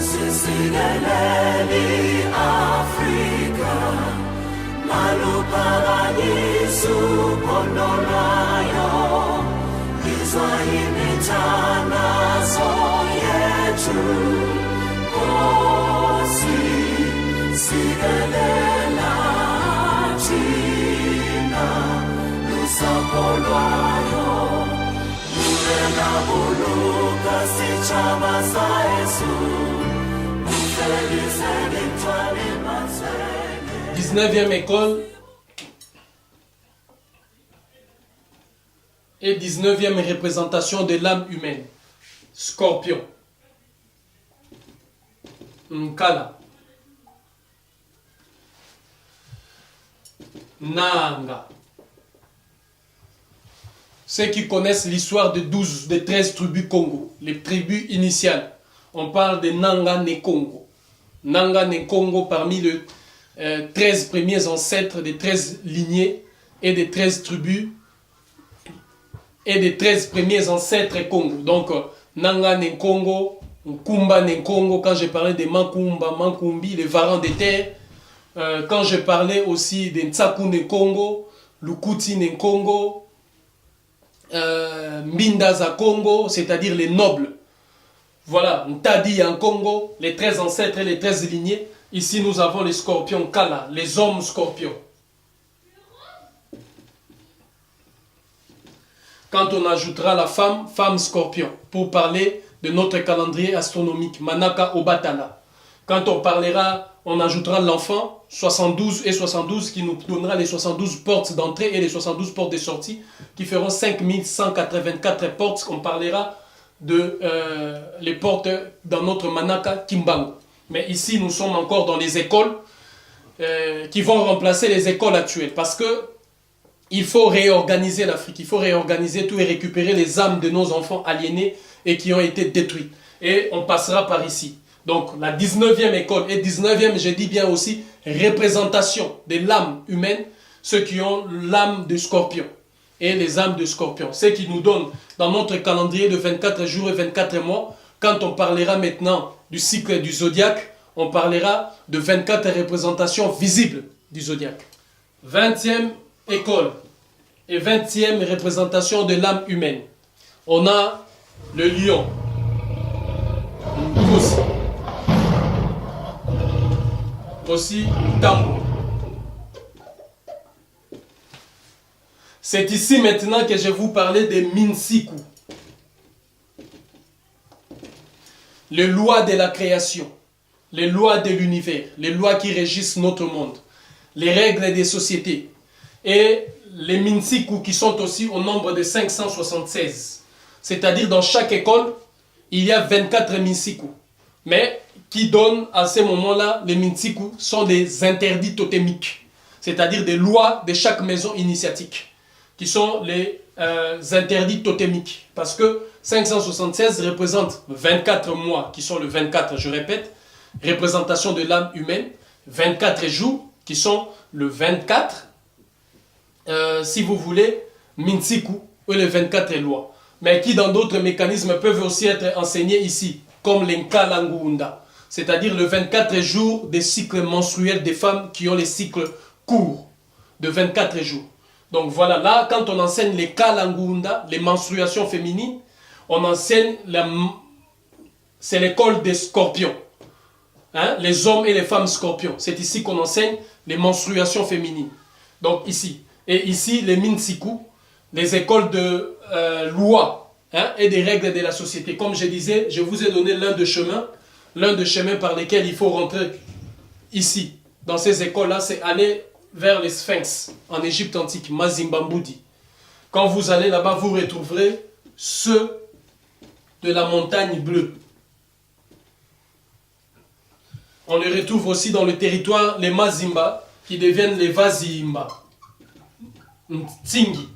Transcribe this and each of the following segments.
Sisileleli Africa, Maluparadisu Pondolayo, Izwahimitana Soyetu, Kosi Silelela China, Lusapolwayo, Murena Buluka Sichama Saesu, 19e école et 19e représentation de l'âme humaine. Scorpion. Nkala. Nanga. Ceux qui connaissent l'histoire de 13 tribus Congo, les tribus initiales, on parle de Nanga Nekongo. Nanga Nekongo parmi les 13 premiers ancêtres des 13 lignées et des 13 tribus et des 13 premiers ancêtres Congo. Donc Nanga Nekongo, Nkumba Nekongo, quand je parlais de Mankumba, Mankumbi, les varans des terres, quand je parlais aussi de Ntsaku Nekongo, Lukuti Nekongo, Mbindaza Congo, c'est-à-dire les nobles. Voilà, Ntadi en Congo, les 13 ancêtres et les 13 lignées. Ici, nous avons les scorpions Kala, les hommes scorpions. Quand on ajoutera la femme, femme scorpion, pour parler de notre calendrier astronomique, Manaka Obatala. Quand on parlera, on ajoutera l'enfant, 72 et 72, qui nous donnera les 72 portes d'entrée et les 72 portes de sortie, qui feront 5184 portes, qu'on parlera de les portes dans notre Manaka Kimbango. Mais ici, nous sommes encore dans les écoles qui vont remplacer les écoles actuelles. Parce que il faut réorganiser l'Afrique, il faut réorganiser tout et récupérer les âmes de nos enfants aliénés et qui ont été détruits. Et on passera par ici. Donc la 19e école et 19e, je dis bien aussi, représentation de l'âme humaine, ceux qui ont l'âme de scorpion. Et les âmes de scorpion. Ce qui nous donne dans notre calendrier de 24 jours et 24 mois, quand on parlera maintenant du cycle du zodiaque, on parlera de 24 représentations visibles du zodiaque. 20e école et 20e représentation de l'âme humaine. On a le lion. Aussi Tambo. C'est ici maintenant que je vais vous parler des Minsiku. Les lois de la création, les lois de l'univers, les lois qui régissent notre monde, les règles des sociétés. Et les Minsiku qui sont aussi au nombre de 576. C'est-à-dire dans chaque école, il y a 24 Minsiku. Mais qui donnent à ce moment-là, les Minsiku sont des interdits totémiques. C'est-à-dire des lois de chaque maison initiatique. Qui sont les interdits totémiques. Parce que 576 représente 24 mois, qui sont le 24, je répète, représentation de l'âme humaine, 24 jours, qui sont le 24, si vous voulez, Minsiku, ou les 24 lois. Mais qui dans d'autres mécanismes peuvent aussi être enseignés ici, comme l'Nkalangunda, c'est-à-dire le 24 jours des cycles menstruels des femmes qui ont les cycles courts, de 24 jours. Donc voilà, là, quand on enseigne les Kalangunda, les menstruations féminines, on enseigne, c'est l'école des scorpions. Hein? Les hommes et les femmes scorpions. C'est ici qu'on enseigne les menstruations féminines. Donc ici. Et ici, les Minsiku, les écoles de loi et des règles de la société. Comme je disais, je vous ai donné l'un des chemins par lesquels il faut rentrer ici. Dans ces écoles-là, c'est aller vers les Sphinx, en Égypte antique, Mazimbambudi. Quand vous allez là-bas, vous retrouverez ceux de la montagne bleue. On les retrouve aussi dans le territoire, les Mazimba, qui deviennent les Vazimba. Tsingi.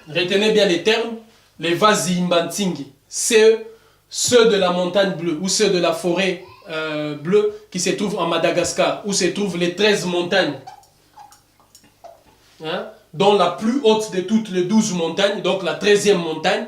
Retenez bien les termes, les Vazimba Tsingi. C'est ceux de la montagne bleue ou ceux de la forêt bleue qui se trouvent en Madagascar, où se trouvent les 13 montagnes, dont la plus haute de toutes les 12 montagnes, donc la 13e montagne,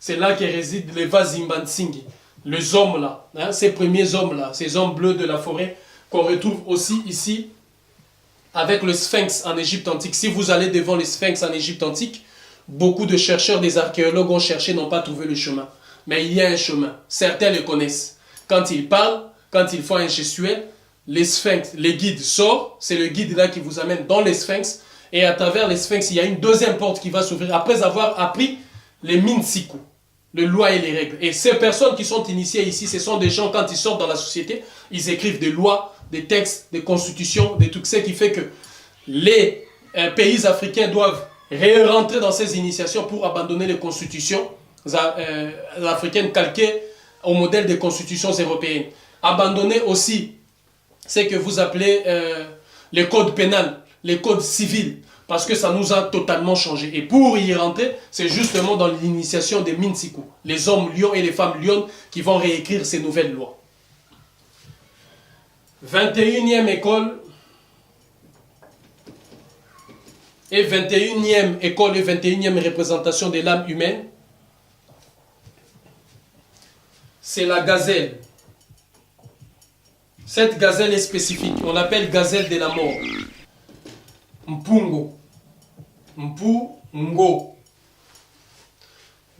C'est là que résident les Vazimbansingi, les hommes là, hein, ces premiers hommes là, ces hommes bleus de la forêt qu'on retrouve aussi ici avec le Sphinx en Égypte antique. Si vous allez devant le Sphinx en Égypte antique, beaucoup de chercheurs, des archéologues ont cherché, n'ont pas trouvé le chemin. Mais il y a un chemin, certains le connaissent. Quand ils parlent, quand ils font un gestuel, les Sphinx, les guides sortent, c'est le guide là qui vous amène dans les Sphinx, et à travers les Sphinx, il y a une deuxième porte qui va s'ouvrir après avoir appris les Minsiku, les lois et les règles. Et ces personnes qui sont initiées ici, ce sont des gens, quand ils sortent dans la société, ils écrivent des lois, des textes, des constitutions, des trucs, ce qui fait que les pays africains doivent rentrer dans ces initiations pour abandonner les constitutions africaines calquées au modèle des constitutions européennes. Abandonner aussi ce que vous appelez les codes pénals, les codes civils, parce que ça nous a totalement changé. Et pour y rentrer, c'est justement dans l'initiation des Minsiku, les hommes lions et les femmes lionnes qui vont réécrire ces nouvelles lois. 21e école et 21e école et 21e représentation de l'âme humaine, c'est la gazelle. Cette gazelle est spécifique, on l'appelle gazelle de la mort. Mpungo. Mpungo.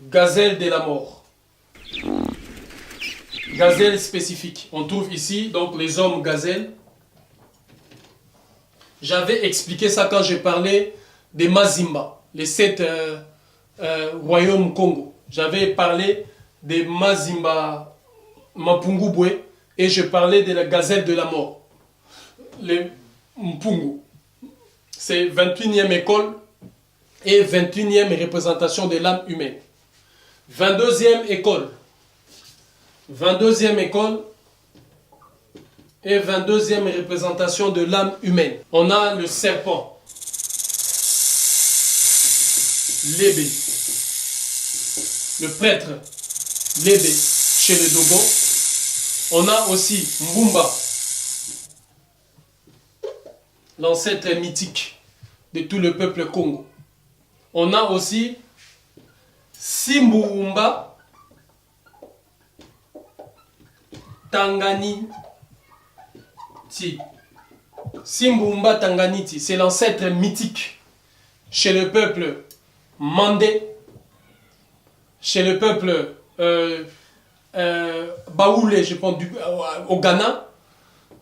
Gazelle de la mort. Gazelle spécifique. On trouve ici donc les hommes gazelles. J'avais expliqué ça quand j'ai parlé des Mazimba, les 7 royaumes Congo. J'avais parlé des Mazimba Mapungubwe et je parlais de la gazelle de la mort. Les Mpungu. C'est 21e école et 21e représentation de l'âme humaine. 22e école. 22e école et 22e représentation de l'âme humaine. On a le serpent. Lébé. Le prêtre Lébé chez les Dogon. On a aussi Mbumba, l'ancêtre mythique de tout le peuple Congo. On a aussi Simbumba Tanganiti. Simbumba Tanganiti, c'est l'ancêtre mythique chez le peuple Mandé, chez le peuple Baoulé, je pense, au Ghana.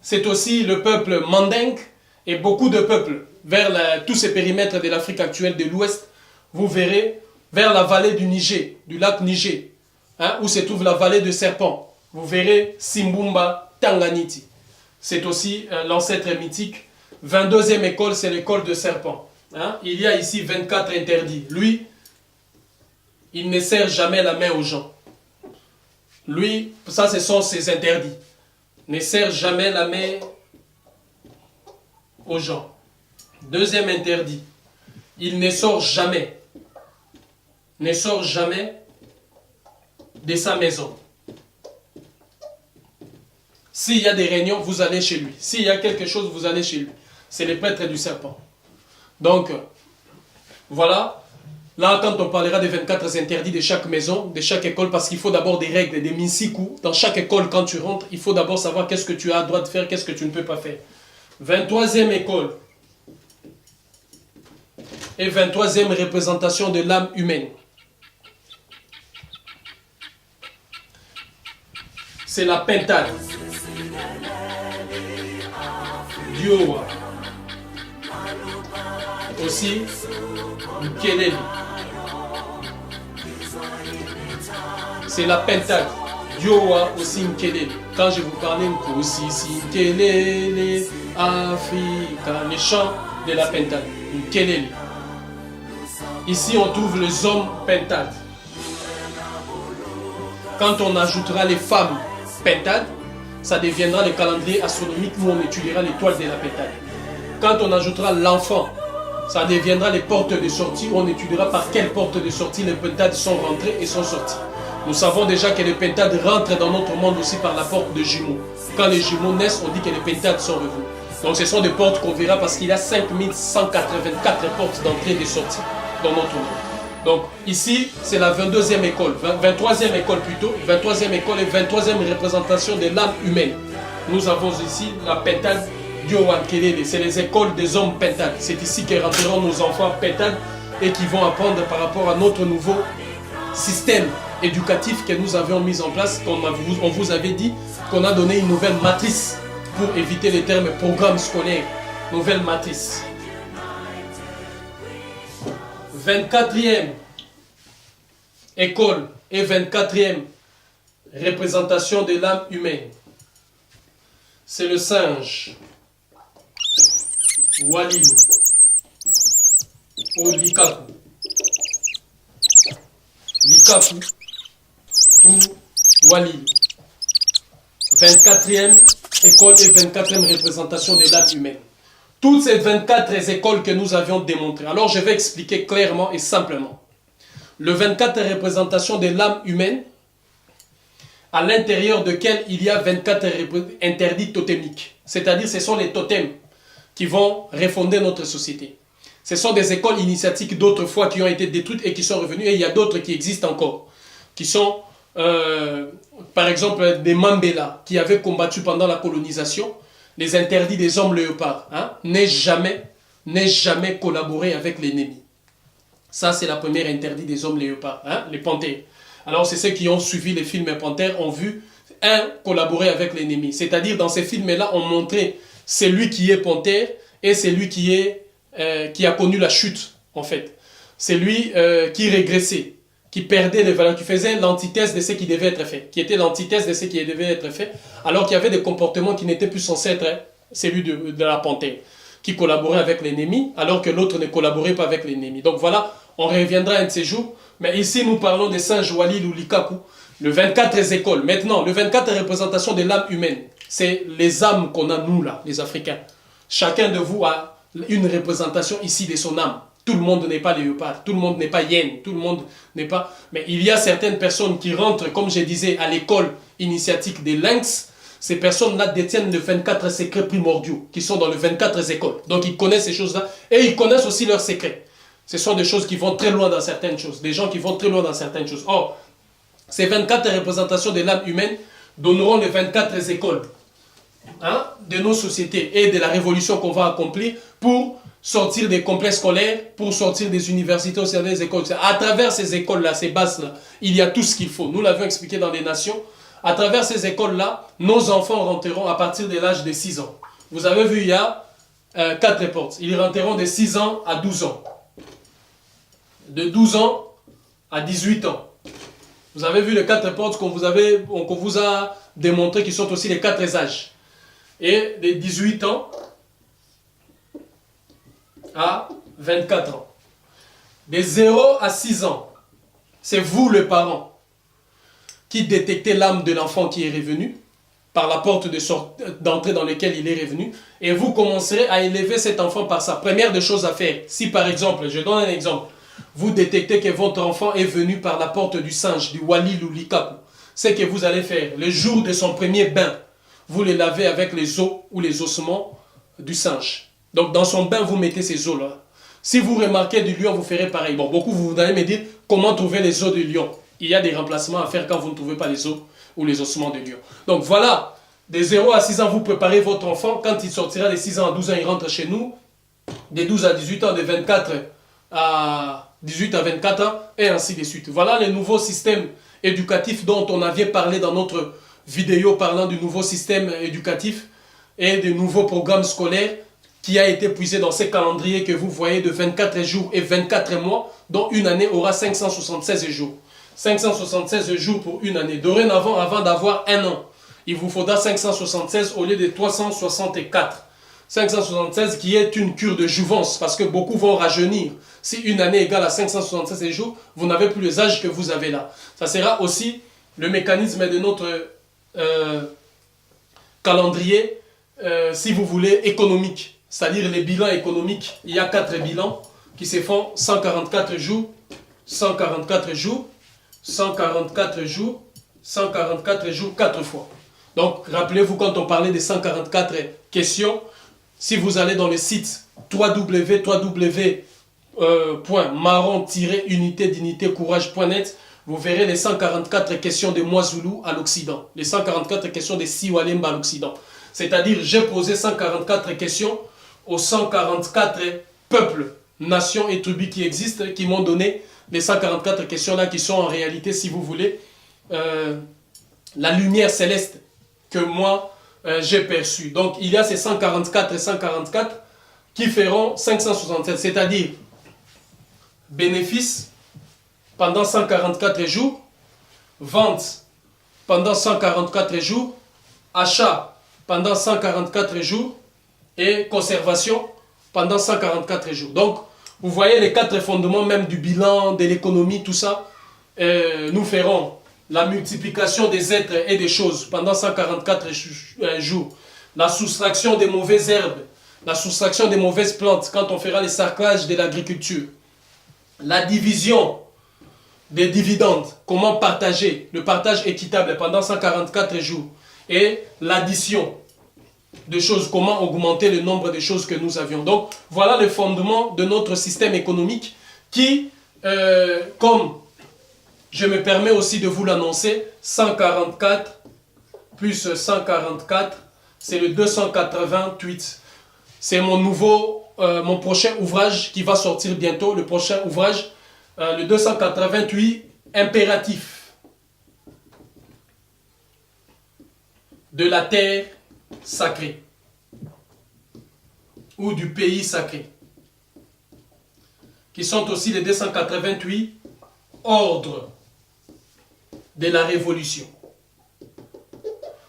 C'est aussi le peuple Mandingue et beaucoup de peuples vers tous ces périmètres de l'Afrique actuelle de l'Ouest. Vous verrez vers la vallée du Niger, du lac Niger, hein, où se trouve la vallée de Serpent. Vous verrez Simbumba Tanganiti. C'est aussi l'ancêtre mythique. 22e école, c'est l'école de Serpent. Hein. Il y a ici 24 interdits. Lui, il ne serre jamais la main aux gens. Lui, ça ce sont ses interdits. Ne serre jamais la main aux gens. Deuxième interdit, il ne sort jamais. Ne sort jamais de sa maison. S'il y a des réunions, vous allez chez lui. S'il y a quelque chose, vous allez chez lui. C'est les prêtres du serpent. Donc, voilà. Là, quand on parlera des 24 interdits de chaque maison, de chaque école, parce qu'il faut d'abord des règles, des minsiku. Dans chaque école, quand tu rentres, il faut d'abord savoir qu'est-ce que tu as le droit de faire, qu'est-ce que tu ne peux pas faire. 23e école. Et 23e représentation de l'âme humaine. C'est la pentade. Diowa. Aussi, Ukelele. C'est la pentade. Diowa aussi Ukelele. Quand je vous parlais aussi, Ukelele, Africa, les chants de la pentade. Ukelele. Ici, on trouve les hommes pentades. Quand on ajoutera les femmes pentades, ça deviendra le calendrier astronomique où on étudiera l'étoile de la pentade. Quand on ajoutera l'enfant, ça deviendra les portes de sortie où on étudiera par quelle porte de sortie les pentades sont rentrées et sont sorties. Nous savons déjà que les pentades rentrent dans notre monde aussi par la porte de jumeaux. Quand les jumeaux naissent, on dit que les pentades sont revenus. Donc ce sont des portes qu'on verra parce qu'il y a 5184 portes d'entrée et de sortie dans notre monde. Donc ici, c'est la 22e école, 23e école plutôt, 23e école et 23e représentation de l'âme humaine. Nous avons ici la pentade Diowankelele, c'est les écoles des hommes pentades. C'est ici que rentreront nos enfants pentades et qui vont apprendre par rapport à notre nouveau système éducatif que nous avions mis en place. On vous avait dit qu'on a donné une nouvelle matrice pour éviter les termes programme scolaire. Nouvelle matrice. 24e école et 24e représentation de l'âme humaine. C'est le singe Walilu ou Likaku. Likaku ou Walilu. 24e école et 24e représentation de l'âme humaine. Toutes ces 24 écoles que nous avions démontrées. Alors je vais expliquer clairement et simplement. Le 24 représentation de l'âme humaine, à l'intérieur duquel il y a 24 interdits totémiques. C'est-à-dire ce sont les totems qui vont refonder notre société. Ce sont des écoles initiatiques d'autrefois qui ont été détruites et qui sont revenues. Et il y a d'autres qui existent encore. Qui sont, par exemple, des Mambela qui avaient combattu pendant la colonisation. Les interdits des hommes léopards. Hein? N'est jamais collaborer avec l'ennemi. Ça, c'est la première interdit des hommes léopards. Hein? Les panthères. Alors, c'est ceux qui ont suivi les films panthères ont vu collaborer avec l'ennemi. C'est-à-dire, dans ces films-là, on montrait celui qui est panthère et celui qui a connu la chute, en fait. C'est lui qui régressait, qui perdait les valeurs, qui faisait l'antithèse de ce qui devait être fait, qui était l'antithèse de ce qui devait être fait, alors qu'il y avait des comportements qui n'étaient plus censés être celui de la panthère, qui collaborait avec l'ennemi, alors que l'autre ne collaborait pas avec l'ennemi. Donc voilà, on reviendra un de ces jours, mais ici nous parlons des singes Walil ou Likaku, le 24 écoles. Maintenant, le 24 représentation de l'âme humaine, c'est les âmes qu'on a nous là, les Africains. Chacun de vous a une représentation ici de son âme. Tout le monde n'est pas léopard, tout le monde n'est pas hyène, tout le monde n'est pas... Mais il y a certaines personnes qui rentrent, comme je disais, à l'école initiatique des lynx. Ces personnes-là détiennent les 24 secrets primordiaux, qui sont dans les 24 écoles. Donc ils connaissent ces choses-là, et ils connaissent aussi leurs secrets. Ce sont des choses qui vont très loin dans certaines choses, des gens qui vont très loin dans certaines choses. Or, ces 24 représentations de l'âme humaine donneront les 24 écoles de nos sociétés et de la révolution qu'on va accomplir pour sortir des complexes scolaires, pour sortir des universités, aussi des écoles. À travers ces écoles-là, ces bases-là, il y a tout ce qu'il faut. Nous l'avions expliqué dans les Nations. À travers ces écoles-là, nos enfants rentreront à partir de l'âge de 6 ans. Vous avez vu, il y a 4 portes. Ils rentreront de 6 ans à 12 ans. De 12 ans à 18 ans. Vous avez vu les 4 portes qu'on vous a démontré qui sont aussi les 4 âges. Et de 18 ans à 24 ans. De 0 à 6 ans, c'est vous le parent qui détectez l'âme de l'enfant qui est revenu par la porte d'entrée dans laquelle il est revenu, et vous commencerez à élever cet enfant par sa première des choses à faire. Si par exemple, je donne un exemple, vous détectez que votre enfant est venu par la porte du singe, du Walil ou Likaku, c'est que vous allez faire le jour de son premier bain, vous le lavez avec les os ou les ossements du singe. Donc dans son bain, vous mettez ces os-là. Si vous remarquez du lion, vous ferez pareil. Bon, beaucoup vous allez me dire comment trouver les os de lion. Il y a des remplacements à faire quand vous ne trouvez pas les os ou les ossements de lion. Donc voilà, de 0 à 6 ans, vous préparez votre enfant. Quand il sortira de 6 ans à 12 ans, il rentre chez nous. De 12 à 18 ans, de 24 à 18 à 24 ans, et ainsi de suite. Voilà le nouveau système éducatif dont on avait parlé dans notre vidéo parlant du nouveau système éducatif et du nouveau programme scolaire qui a été puisé dans ces calendriers que vous voyez de 24 jours et 24 mois, dont une année aura 576 jours. 576 jours pour une année. Dorénavant, avant d'avoir un an, il vous faudra 576 au lieu de 364. 576 qui est une cure de jouvence, parce que beaucoup vont rajeunir. Si une année égale à 576 jours, vous n'avez plus les âges que vous avez là. Ça sera aussi le mécanisme de notre calendrier, si vous voulez, économique. C'est-à-dire les bilans économiques. Il y a 4 bilans qui se font 144 jours, 144 jours, 144 jours, 144 jours 4 fois. Donc, rappelez-vous, quand on parlait des 144 questions, si vous allez dans le site www.maron-unité-dignité-courage.net, vous verrez les 144 questions de Mwazoulou à l'Occident, les 144 questions de Siwalemba à l'Occident. C'est-à-dire, j'ai posé 144 questions aux 144 peuples, nations et tribus qui existent, qui m'ont donné les 144 questions-là, qui sont en réalité, si vous voulez, la lumière céleste que moi, j'ai perçue. Donc, il y a ces 144 et 144 qui feront 567, c'est-à-dire bénéfice pendant 144 jours, vente pendant 144 jours, achat pendant 144 jours et conservation pendant 144 jours. Donc, vous voyez les 4 fondements même du bilan, de l'économie, tout ça. Nous ferons la multiplication des êtres et des choses pendant 144 jours. La soustraction des mauvaises herbes, la soustraction des mauvaises plantes quand on fera les sarclages de l'agriculture. La division des dividendes, comment partager, le partage équitable pendant 144 jours. Et l'addition de choses, comment augmenter le nombre de choses que nous avions. Donc, voilà le fondement de notre système économique qui, comme je me permets aussi de vous l'annoncer, 144 plus 144, c'est le 288. C'est mon prochain ouvrage qui va sortir bientôt, le prochain ouvrage, le 288, impératif de la terre sacrée ou du pays sacré, qui sont aussi les 288 ordres de la révolution.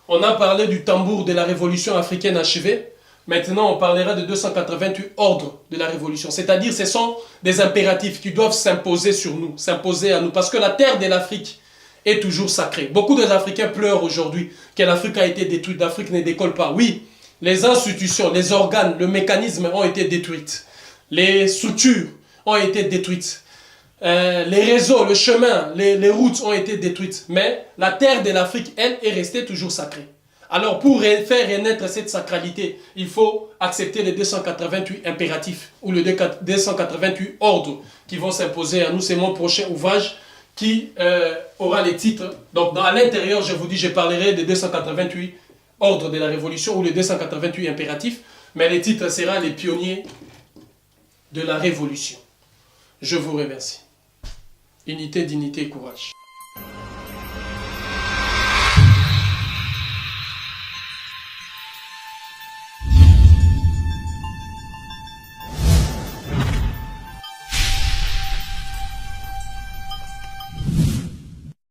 On a parlé du tambour de la révolution africaine achevée. Maintenant, on parlera de 288 ordres de la révolution. C'est-à-dire, ce sont des impératifs qui doivent s'imposer sur nous, s'imposer à nous. Parce que la terre de l'Afrique est toujours sacrée. Beaucoup d'Africains pleurent aujourd'hui que l'Afrique a été détruite, l'Afrique ne décolle pas. Oui, les institutions, les organes, le mécanisme ont été détruits. Les structures ont été détruites. Les réseaux, le chemin, les routes ont été détruites. Mais la terre de l'Afrique, elle, est restée toujours sacrée. Alors, pour faire renaître cette sacralité, il faut accepter les 288 impératifs ou les 288 ordres qui vont s'imposer à nous. C'est mon prochain ouvrage qui aura les titres. Donc, à l'intérieur, je vous dis, je parlerai des 288 ordres de la révolution ou les 288 impératifs. Mais les titres seront les pionniers de la révolution. Je vous remercie. Unité, dignité, courage.